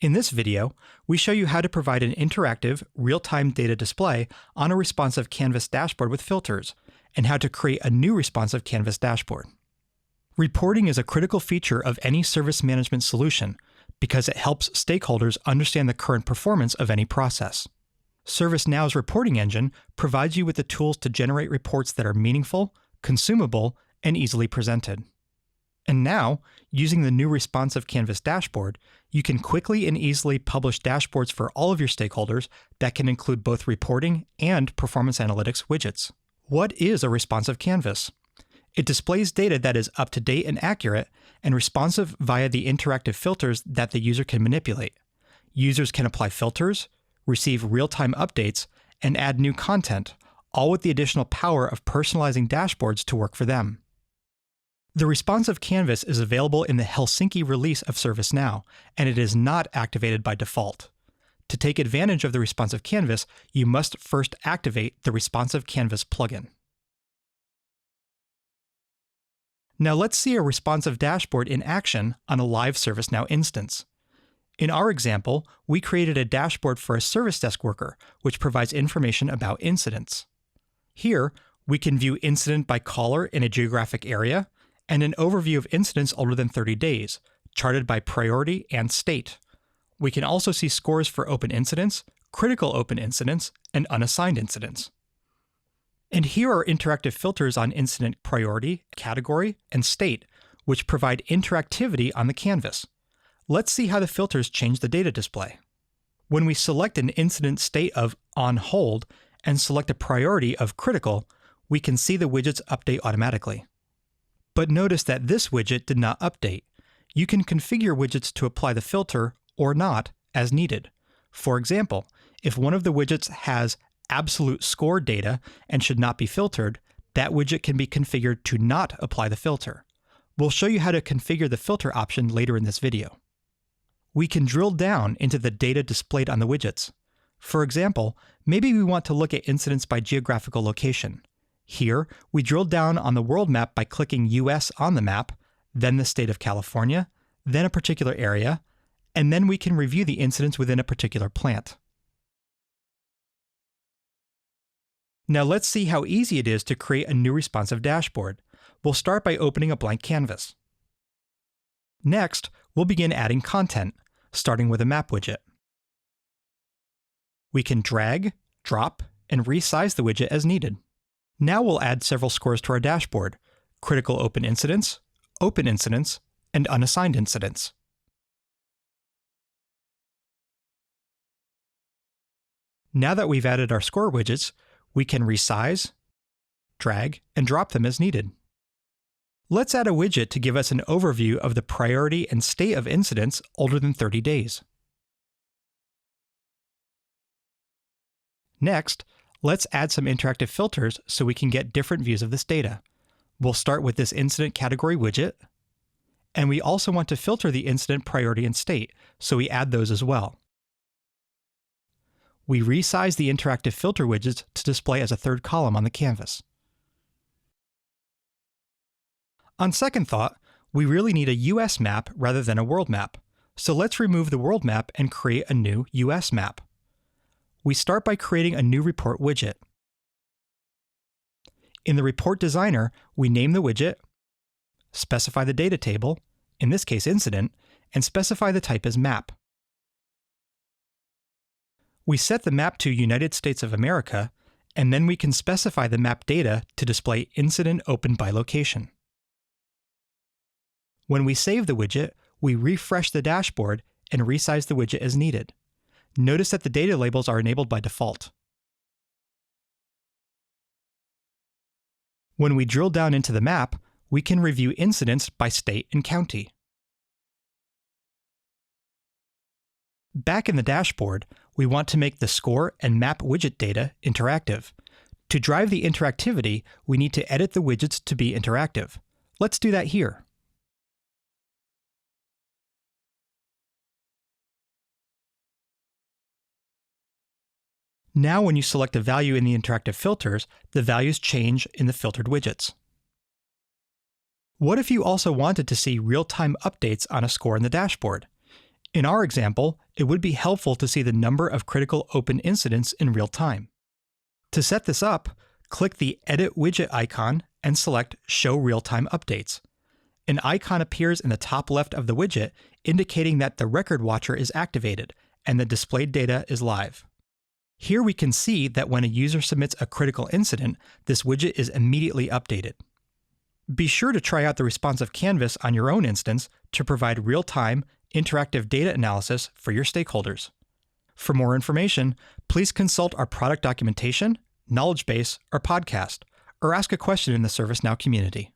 In this video, we show you how to provide an interactive, real-time data display on a responsive Canvas dashboard with filters, and how to create a new responsive Canvas dashboard. Reporting is a critical feature of any service management solution because it helps stakeholders understand the current performance of any process. ServiceNow's reporting engine provides you with the tools to generate reports that are meaningful, consumable, and easily presented. And now, using the new responsive Canvas dashboard, you can quickly and easily publish dashboards for all of your stakeholders that can include both reporting and performance analytics widgets. What is a responsive canvas? It displays data that is up-to-date and accurate and responsive via the interactive filters that the user can manipulate. Users can apply filters, receive real-time updates, and add new content, all with the additional power of personalizing dashboards to work for them. The responsive canvas is available in the Helsinki release of ServiceNow, and it is not activated by default. To take advantage of the responsive canvas, you must first activate the responsive canvas plugin. Now let's see a responsive dashboard in action on a live ServiceNow instance. In our example, we created a dashboard for a service desk worker, which provides information about incidents. Here, we can view incident by caller in a geographic area, and an overview of incidents older than 30 days, charted by priority and state. We can also see scores for open incidents, critical open incidents, and unassigned incidents. And here are interactive filters on incident priority, category, and state, which provide interactivity on the canvas. Let's see how the filters change the data display. When we select an incident state of on hold and select a priority of critical, we can see the widgets update automatically. But notice that this widget did not update. You can configure widgets to apply the filter or not as needed. For example, if one of the widgets has absolute score data and should not be filtered, that widget can be configured to not apply the filter. We'll show you how to configure the filter option later in this video. We can drill down into the data displayed on the widgets. For example, maybe we want to look at incidents by geographical location. Here, we drill down on the world map by clicking US on the map, then the state of California, then a particular area, and then we can review the incidents within a particular plant. Now let's see how easy it is to create a new responsive dashboard. We'll start by opening a blank canvas. Next, we'll begin adding content, starting with a map widget. We can drag, drop, and resize the widget as needed. Now we'll add several scores to our dashboard: critical open incidents, and unassigned incidents. Now that we've added our score widgets, we can resize, drag, and drop them as needed. Let's add a widget to give us an overview of the priority and state of incidents older than 30 days. Next, let's add some interactive filters so we can get different views of this data. We'll start with this incident category widget, and we also want to filter the incident priority and state, so we add those as well. We resize the interactive filter widgets to display as a third column on the canvas. On second thought, we really need a US map rather than a world map, so let's remove the world map and create a new US map. We start by creating a new report widget. In the report designer, we name the widget, specify the data table, in this case incident, and specify the type as map. We set the map to United States of America, and then we can specify the map data to display incident open by location. When we save the widget, we refresh the dashboard and resize the widget as needed. Notice that the data labels are enabled by default. When we drill down into the map, we can review incidents by state and county. Back in the dashboard, we want to make the score and map widget data interactive. To drive the interactivity, we need to edit the widgets to be interactive. Let's do that here. Now when you select a value in the interactive filters, the values change in the filtered widgets. What if you also wanted to see real-time updates on a score in the dashboard? In our example, it would be helpful to see the number of critical open incidents in real time. To set this up, click the Edit Widget icon and select Show Real-Time Updates. An icon appears in the top left of the widget indicating that the Record Watcher is activated and the displayed data is live. Here we can see that when a user submits a critical incident, this widget is immediately updated. Be sure to try out the responsive canvas on your own instance to provide real-time, interactive data analysis for your stakeholders. For more information, please consult our product documentation, knowledge base, or podcast, or ask a question in the ServiceNow community.